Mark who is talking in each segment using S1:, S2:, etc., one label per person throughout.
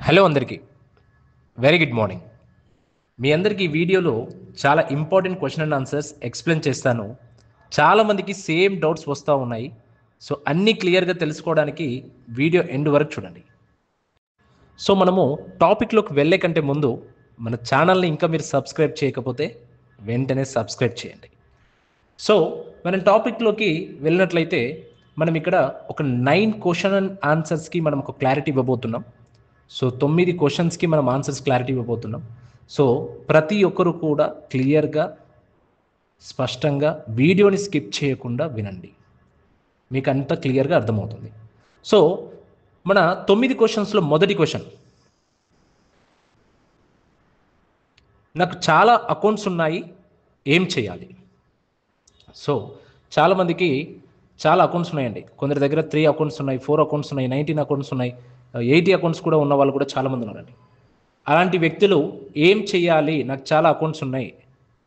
S1: Hello అందరికీ very good morning. మీ అందరికీ ఈ వీడియోలో చాలా important question and answers explain చేస్తాను. చాలామందికి సేమ్ డౌట్స్ వస్తూ ఉన్నాయి. సో అన్నీ క్లియర్గా తెలుసుకోవడానికి వీడియో ఎండ్ వరకు చూడండి. సో మనము టాపిక్లోకి వెళ్ళే కంటే ముందు మన ఛానల్ని ఇంకా మీరు సబ్స్క్రైబ్ చేయకపోతే వెంటనే సబ్స్క్రైబ్ చేయండి. సో మనం టాపిక్లోకి వెళ్ళినట్లయితే మనం ఇక్కడ ఒక 9 క్వశ్చన్ అండ్ ఆన్సర్స్కి మనం ఒక క్లారిటీ ఇవ్వబోతున్నాం. సో 9 క్వశ్చన్స్కి మనం ఆన్సర్స్ క్లారిటీ ఇవ్వబోతున్నాం. సో ప్రతి ఒక్కరు కూడా క్లియర్గా స్పష్టంగా వీడియోని స్కిప్ చేయకుండా వినండి, మీకు అంతా క్లియర్గా అర్థమవుతుంది. సో మన 9 క్వశ్చన్స్లో మొదటి క్వశ్చన్, నాకు చాలా అకౌంట్స్ ఉన్నాయి, ఏం చేయాలి? సో చాలామందికి చాలా అకౌంట్స్ ఉన్నాయండి. కొందరి దగ్గర 3 అకౌంట్స్ ఉన్నాయి, 4 అకౌంట్స్ ఉన్నాయి, 19 అకౌంట్స్ ఉన్నాయి, 80 అకౌంట్స్ కూడా ఉన్న వాళ్ళు కూడా చాలామంది ఉన్నారండి. అలాంటి వ్యక్తులు ఏం చేయాలి, నాకు చాలా అకౌంట్స్ ఉన్నాయి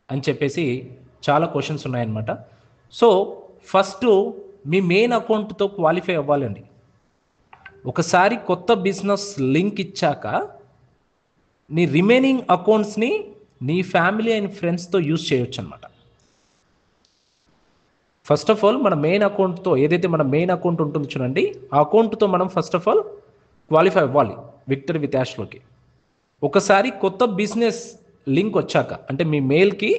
S1: అని చెప్పేసి చాలా క్వశ్చన్స్ ఉన్నాయన్నమాట. సో ఫస్ట్ మీ మెయిన్ అకౌంట్తో క్వాలిఫై అవ్వాలండి. ఒకసారి కొత్త బిజినెస్ లింక్ ఇచ్చాక నీ రిమైనింగ్ అకౌంట్స్ని నీ ఫ్యామిలీ అండ్ ఫ్రెండ్స్తో యూజ్ చేయొచ్చు అనమాట. ఫస్ట్ ఆఫ్ ఆల్ మన మెయిన్ అకౌంట్తో ఏదైతే మన మెయిన్ అకౌంట్ ఉంటుంది చూడండి, ఆ అకౌంట్తో మనం ఫస్ట్ ఆఫ్ ఆల్ క్వాలిఫై అవ్వాలి విక్టరీ విత్ యాష్లోకి. ఒకసారి కొత్త బిజినెస్ లింక్ వచ్చాక, అంటే మీ మెయిల్కి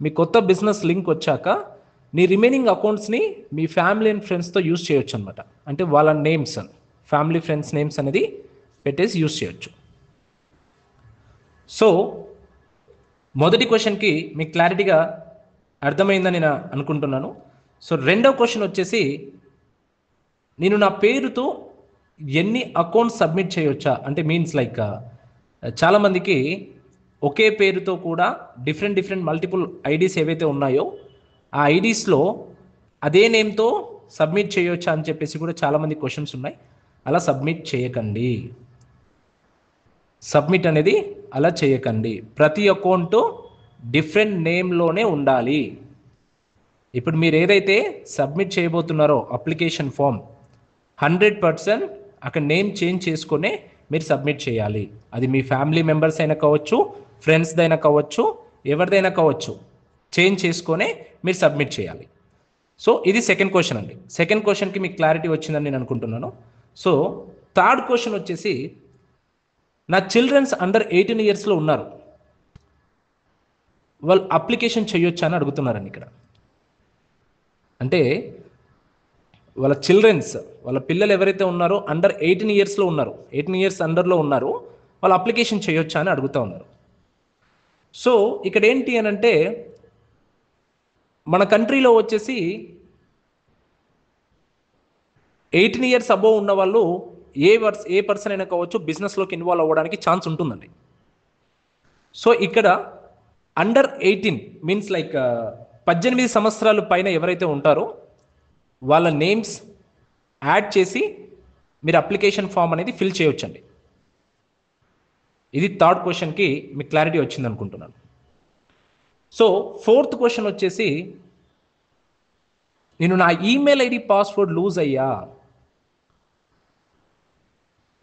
S1: మీ కొత్త బిజినెస్ లింక్ వచ్చాక నీ రిమైనింగ్ అకౌంట్స్ని మీ ఫ్యామిలీ అండ్ ఫ్రెండ్స్తో యూజ్ చేయొచ్చు అనమాట. అంటే వాళ్ళ నేమ్స్, ఫ్యామిలీ ఫ్రెండ్స్ నేమ్స్ అనేది పెట్టేసి యూజ్ చేయొచ్చు. సో మొదటి క్వశ్చన్కి మీకు క్లారిటీగా అర్థమైందని నేను అనుకుంటున్నాను. సో రెండవ క్వశ్చన్ వచ్చేసి, నేను నా పేరుతో ఎన్ని అకౌంట్స్ సబ్మిట్ చేయొచ్చా? అంటే మీన్స్ లైక్ చాలామందికి ఒకే పేరుతో కూడా డిఫరెంట్ మల్టిపుల్ ఐడీస్ ఏవైతే ఉన్నాయో ఆ ఐడీస్లో అదే నేమ్తో సబ్మిట్ చేయొచ్చా అని చెప్పేసి కూడా చాలామంది క్వశ్చన్స్ ఉన్నాయి. అలా సబ్మిట్ చేయకండి. సబ్మిట్ అనేది అలా చేయకండి. ప్రతి అకౌంట్ డిఫరెంట్ నేమ్లోనే ఉండాలి. ఇప్పుడు మీరు ఏదైతే సబ్మిట్ చేయబోతున్నారో అప్లికేషన్ ఫామ్ 100% అక్కడ నేమ్ చేంజ్ చేసుకునే మీరు సబ్మిట్ చేయాలి. అది మీ ఫ్యామిలీ మెంబర్స్ అయినా కావచ్చు, ఫ్రెండ్స్దైనా కావచ్చు, ఎవరిదైనా కావచ్చు, చేంజ్ చేసుకొనే మీరు సబ్మిట్ చేయాలి. సో ఇది సెకండ్ క్వశ్చన్ అండి. సెకండ్ క్వశ్చన్కి మీకు క్లారిటీ వచ్చిందని నేను అనుకుంటున్నాను. సో థర్డ్ క్వశ్చన్ వచ్చేసి, నా చిల్డ్రన్స్ అండర్ 18 ఇయర్స్లో ఉన్నారు, వాళ్ళు అప్లికేషన్ చేయొచ్చా అని అడుగుతున్నారండి. ఇక్కడ అంటే వాళ్ళ చిల్డ్రన్స్, వాళ్ళ పిల్లలు ఎవరైతే ఉన్నారో అండర్ 18 ఇయర్స్లో ఉన్నారు, 18 ఇయర్స్ అండర్లో ఉన్నారు, వాళ్ళు అప్లికేషన్ చేయొచ్చా అని అడుగుతూ ఉన్నారు. సో ఇక్కడ ఏంటి అని అంటే, మన కంట్రీలో వచ్చేసి 18 ఇయర్స్ అబోవ్ ఉన్న వాళ్ళు ఏ పర్సన్ అయినా కావచ్చు బిజినెస్లోకి ఇన్వాల్వ్ అవ్వడానికి ఛాన్స్ ఉంటుందండి. సో ఇక్కడ అండర్ 18 మీన్స్ లైక్ 18 సంవత్సరాలు పైన ఎవరైతే ఉంటారో వాళ్ళ నేమ్స్ యాడ్ చేసి మీరు అప్లికేషన్ ఫామ్ అనేది ఫిల్ చేయొచ్చండి. ఇది థర్డ్ క్వశ్చన్కి మీకు క్లారిటీ వచ్చింది అనుకుంటున్నాను. సో ఫోర్త్ క్వశ్చన్ వచ్చేసి, నేను నా ఈమెయిల్ ఐడి పాస్వర్డ్ లూజ్ అయ్యా,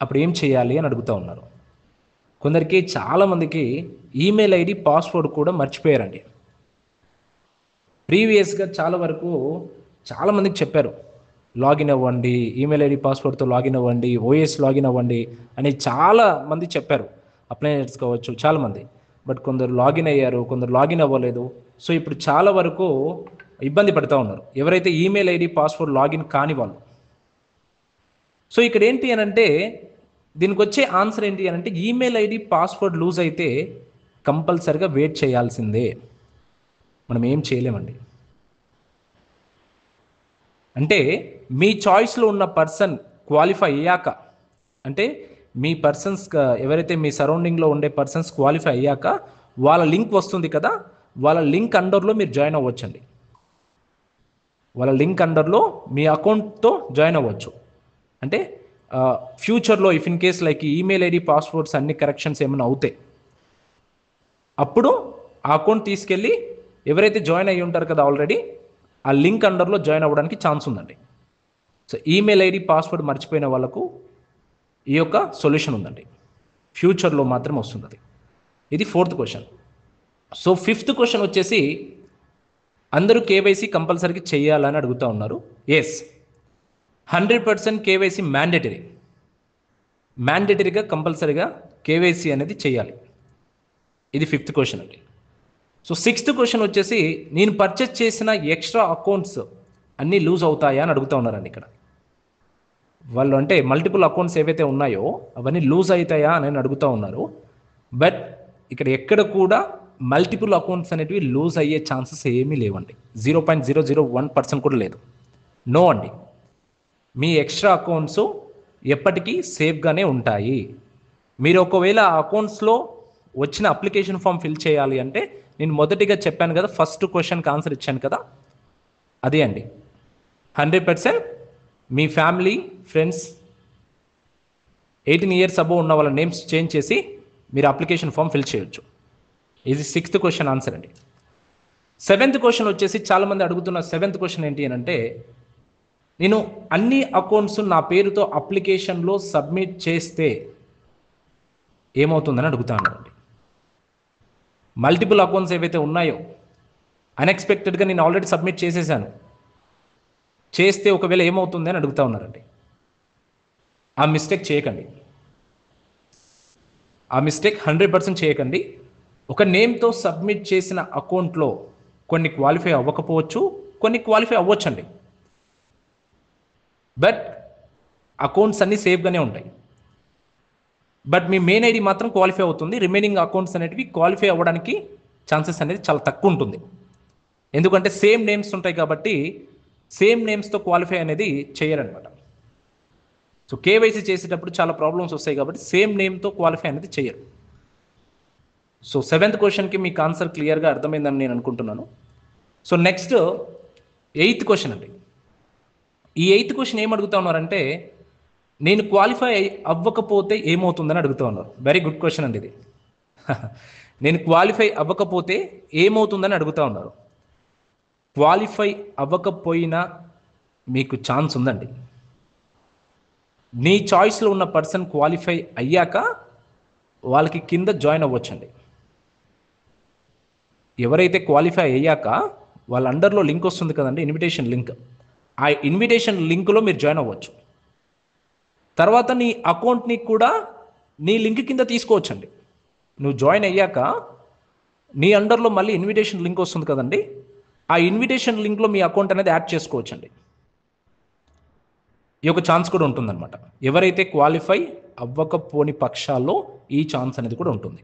S1: అప్పుడు ఏం చేయాలి అని అడుగుతూ ఉన్నారు. కొందరికి చాలామందికి ఈమెయిల్ ఐడి పాస్వర్డ్ కూడా మర్చిపోయారండి. ప్రీవియస్గా చాలా వరకు చాలామందికి చెప్పారు, లాగిన్ అవ్వండి, ఈమెయిల్ ఐడి పాస్వర్డ్తో లాగిన్ అవ్వండి, ఓఎస్ లాగిన్ అవ్వండి అని చాలా మంది చెప్పారు. అప్లైనర్స్ కావచ్చు చాలామంది. బట్ కొందరు లాగిన్ అయ్యారు, కొందరు లాగిన్ అవ్వలేదు. సో ఇప్పుడు చాలా వరకు ఇబ్బంది పడుతూ ఉన్నారు ఎవరైతే ఈమెయిల్ ఐడి పాస్వర్డ్ లాగిన్ కాని వాళ్ళు. సో ఇక్కడ ఏంటి అని అంటే, దీనికి వచ్చే ఆన్సర్ ఏంటి అని అంటే, ఈమెయిల్ ఐడి పాస్వర్డ్ లూజ్ అయితే కంపల్సరిగా వెయిట్ చేయాల్సిందే, మనం ఏం చేయలేమండి. అంటే మీ చాయిస్లో ఉన్న పర్సన్ క్వాలిఫై అయ్యాక, అంటే మీ పర్సన్స్ ఎవరైతే మీ సరౌండింగ్లో ఉండే పర్సన్స్ క్వాలిఫై అయ్యాక వాళ్ళ లింక్ వస్తుంది కదా, వాళ్ళ లింక్ అండర్లో మీరు జాయిన్ అవ్వచ్చండి. వాళ్ళ లింక్ అండర్లో మీ అకౌంట్తో జాయిన్ అవ్వచ్చు. అంటే ఫ్యూచర్లో if in case like email ID passwords అన్ని కరెక్షన్స్ ఏమైనా అవుతాయి, అప్పుడు ఆ అకౌంట్ తీసుకెళ్ళి ఎవరైతే జాయిన్ అయ్యి ఉంటారు కదా ఆల్రెడీ, ఆ లింక్ అండర్లో జాయిన్ అవ్వడానికి ఛాన్స్ ఉందండి. సో ఈమెయిల్ ఐడి పాస్వర్డ్ మర్చిపోయిన వాళ్ళకు ఈ యొక్క సొల్యూషన్ ఉందండి. ఫ్యూచర్లో మాత్రం వస్తుంది అది. ఇది 4th question. So 5th question వచ్చేసి అందరూ కేవైసీ కంపల్సరీగా చేయాలని అడుగుతూ ఉన్నారు. ఎస్, 100% కేవైసీ మ్యాండేటరీగా కంపల్సరీగా కేవైసీ అనేది చేయాలి. ఇది 5th క్వశ్చన్ అండి. సో 6th క్వశ్చన్ వచ్చేసి నేను పర్చేస్ చేసిన ఎక్స్ట్రా అకౌంట్స్ అన్నీ లూజ్ అవుతాయా అని అడుగుతూ ఉన్నారండి. ఇక్కడ వాళ్ళు అంటే మల్టిపుల్ అకౌంట్స్ ఏవైతే ఉన్నాయో అవన్నీ లూజ్ అవుతాయా అని అడుగుతూ ఉన్నారు. బట్ ఇక్కడ ఎక్కడ కూడా మల్టిపుల్ అకౌంట్స్ అనేటివి లూజ్ అయ్యే ఛాన్సెస్ ఏమీ లేవండి. 0.001% కూడా లేదు. నో అండి, మీ ఎక్స్ట్రా అకౌంట్స్ ఎప్పటికీ సేఫ్గానే ఉంటాయి. మీరు ఒకవేళ ఆ అకౌంట్స్లో వచ్చిన అప్లికేషన్ ఫామ్ ఫిల్ చేయాలి అంటే నేను మొదటిగా చెప్పాను కదా, ఫస్ట్ క్వశ్చన్కి ఆన్సర్ ఇచ్చాను కదా, అదే అండి. 100% మీ ఫ్యామిలీ ఫ్రెండ్స్ 18 years అబోవ్ ఉన్న వాళ్ళ నేమ్స్ చేంజ్ చేసి మీరు అప్లికేషన్ ఫామ్ ఫిల్ చేయొచ్చు. ఇది 6th క్వశ్చన్ ఆన్సర్ అండి. 7th క్వశ్చన్ వచ్చేసి చాలామంది అడుగుతున్న 7th క్వశ్చన్ ఏంటి అని అంటే, నేను అన్ని అకౌంట్స్ నా పేరుతో అప్లికేషన్లో సబ్మిట్ చేస్తే ఏమవుతుందని అడుగుతానండి. మల్టిపుల్ అకౌంట్స్ ఏవైతే ఉన్నాయో అన్ఎక్స్పెక్టెడ్గా నేను ఆల్రెడీ సబ్మిట్ చేసేసాను, చేస్తే ఒకవేళ ఏమవుతుంది అని అడుగుతూ ఉన్నారండి. ఆ మిస్టేక్ చేయకండి. ఆ మిస్టేక్ 100% చేయకండి. ఒక నేమ్తో సబ్మిట్ చేసిన అకౌంట్లో కొన్ని క్వాలిఫై అవ్వకపోవచ్చు, కొన్ని క్వాలిఫై అవ్వచ్చండి. బట్ అకౌంట్స్ అన్నీ సేఫ్గానే ఉంటాయి. బట్ మీ మెయిన్ ఐడి మాత్రం క్వాలిఫై అవుతుంది. రిమైనింగ్ అకౌంట్స్ అనేటివి క్వాలిఫై అవ్వడానికి ఛాన్సెస్ అనేది చాలా తక్కువ ఉంటుంది. ఎందుకంటే సేమ్ నేమ్స్ ఉంటాయి కాబట్టి సేమ్ నేమ్స్తో క్వాలిఫై అనేది చేయరనమాట. సో కేవైసీ చేసేటప్పుడు చాలా ప్రాబ్లమ్స్ వస్తాయి కాబట్టి సేమ్ నేమ్తో క్వాలిఫై అనేది చేయరు. సో 7th క్వశ్చన్కి మీకు ఆన్సర్ క్లియర్గా అర్థమైందని నేను అనుకుంటున్నాను. సో నెక్స్ట్ 8th క్వశ్చన్ అండి. ఈ 8th క్వశ్చన్ ఏం అడుగుతా ఉన్నారంటే, నేను క్వాలిఫై అవ్వకపోతే ఏమవుతుందని అడుగుతూ ఉన్నారు. వెరీ గుడ్ క్వశ్చన్ అండి ఇది. నేను క్వాలిఫై అవ్వకపోతే ఏమవుతుందని అడుగుతూ ఉన్నారు. క్వాలిఫై అవ్వకపోయినా మీకు ఛాన్స్ ఉందండి. నీ చాయిస్లో ఉన్న పర్సన్ క్వాలిఫై అయ్యాక వాళ్ళకి కింద జాయిన్ అవ్వచ్చండి. ఎవరైతే క్వాలిఫై అయ్యాక వాళ్ళ అండర్లో లింక్ వస్తుంది కదండి, ఇన్విటేషన్ లింక్. ఆ ఇన్విటేషన్ లింక్లో మీరు జాయిన్ అవ్వచ్చు. తర్వాత నీ అకౌంట్ని కూడా నీ లింక్ కింద తీసుకోవచ్చండి. నువ్వు జాయిన్ అయ్యాక నీ అండర్లో మళ్ళీ ఇన్విటేషన్ లింక్ వస్తుంది కదండి, ఆ ఇన్విటేషన్ లింక్లో మీ అకౌంట్ అనేది యాడ్ చేసుకోవచ్చండి. ఈ యొక్క ఛాన్స్ కూడా ఉంటుందన్నమాట. ఎవరైతే క్వాలిఫై అవ్వకపోని పక్షాల్లో ఈ ఛాన్స్ అనేది కూడా ఉంటుంది.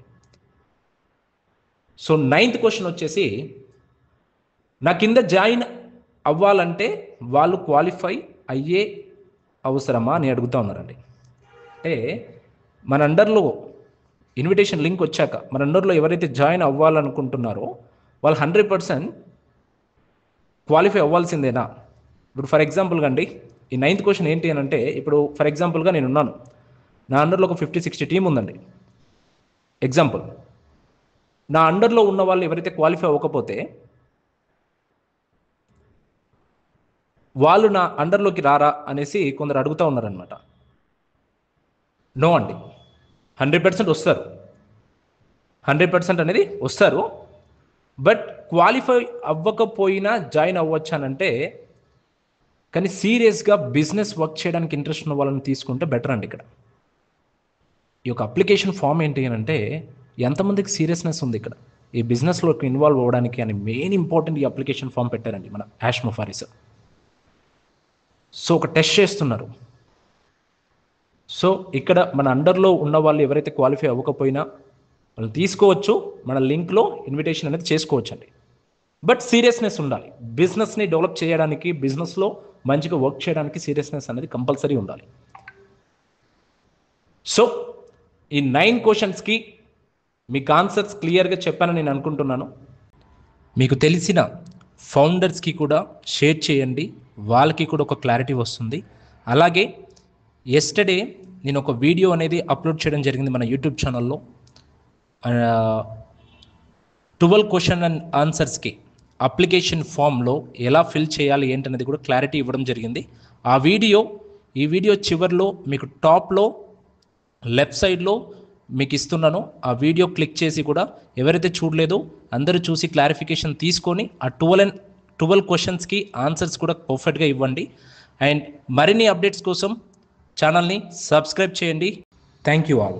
S1: సో 9th క్వశ్చన్ వచ్చేసి, నా కింద జాయిన్ అవ్వాలంటే వాళ్ళు క్వాలిఫై అయ్యే అవసరమా అని అడుగుతూ ఉన్నారండి. అంటే మన అండర్లో ఇన్విటేషన్ లింక్ వచ్చాక మన అండర్లో ఎవరైతే జాయిన్ అవ్వాలనుకుంటున్నారో వాళ్ళు 100% క్వాలిఫై అవ్వాల్సిందేనా? ఇప్పుడు ఫర్ ఎగ్జాంపుల్గా అండి, ఈ 9th క్వశ్చన్ ఏంటి అని అంటే, ఇప్పుడు ఫర్ ఎగ్జాంపుల్గా నేను ఉన్నాను, నా అండర్లో ఒక 50-60 టీం ఉందండి. ఎగ్జాంపుల్, నా అండర్లో ఉన్న వాళ్ళు ఎవరైతే క్వాలిఫై అవ్వకపోతే వాళ్ళు నా అండర్లోకి రారా అనేసి కొందరు అడుగుతూ ఉన్నారనమాట. నో అండి, 100% వస్తారు. 100% అనేది వస్తారు. బట్ క్వాలిఫై అవ్వకపోయినా జాయిన్ అవ్వచ్చానంటే, కానీ సీరియస్గా బిజినెస్ వర్క్ చేయడానికి ఇంట్రెస్ట్ ఉన్న వాళ్ళని తీసుకుంటే బెటర్ అండి. ఇక్కడ ఈ యొక్క అప్లికేషన్ ఫామ్ ఏంటి అని అంటే, ఎంతమందికి సీరియస్నెస్ ఉంది ఇక్కడ ఈ బిజినెస్లోకి ఇన్వాల్వ్ అవ్వడానికి అని మెయిన్ ఇంపార్టెంట్ ఈ అప్లికేషన్ ఫామ్ పెట్టారండి మన యాష్ ముఫారీ సార్. సో ఒక టెస్ట్ చేస్తున్నారు. సో ఇక్కడ మన అండర్లో ఉన్న వాళ్ళు ఎవరైతే క్వాలిఫై అవ్వకపోయినా వాళ్ళు తీసుకోవచ్చు, మన లింక్లో ఇన్విటేషన్ అనేది చేసుకోవచ్చు అండి. బట్ సీరియస్నెస్ ఉండాలి. బిజినెస్ని డెవలప్ చేయడానికి, బిజినెస్లో మంచిగా వర్క్ చేయడానికి సీరియస్నెస్ అనేది కంపల్సరీ ఉండాలి. సో ఈ 9 క్వశ్చన్స్కి మీకు ఆన్సర్స్ క్లియర్గా చెప్పానని నేను అనుకుంటున్నాను. మీకు తెలిసిన ఫౌండర్స్కి కూడా షేర్ చేయండి, వాళ్ళకి కూడా ఒక క్లారిటీ వస్తుంది. అలాగే ఎస్టర్డే నేను ఒక వీడియో అనేది అప్లోడ్ చేయడం జరిగింది మన యూట్యూబ్ ఛానల్లో. 12 క్వశ్చన్ అండ్ ఆన్సర్స్కి అప్లికేషన్ ఫామ్లో ఎలా ఫిల్ చేయాలి ఏంటనేది కూడా క్లారిటీ ఇవ్వడం జరిగింది. ఈ వీడియో చివరిలో మీకు టాప్లో లెఫ్ట్ సైడ్లో మీకు ఇస్తున్నాను. ఆ వీడియో క్లిక్ చేసి కూడా ఎవరైతే చూడలేదో అందరూ చూసి క్లారిఫికేషన్ తీసుకొని ఆ 12 క్వశ్చన్స్కి ఆన్సర్స్ కూడా పర్ఫెక్ట్గా ఇవ్వండి. అండ్ మరిన్ని అప్డేట్స్ కోసం ఛానల్ని సబ్స్క్రైబ్ చేయండి. Thank you all.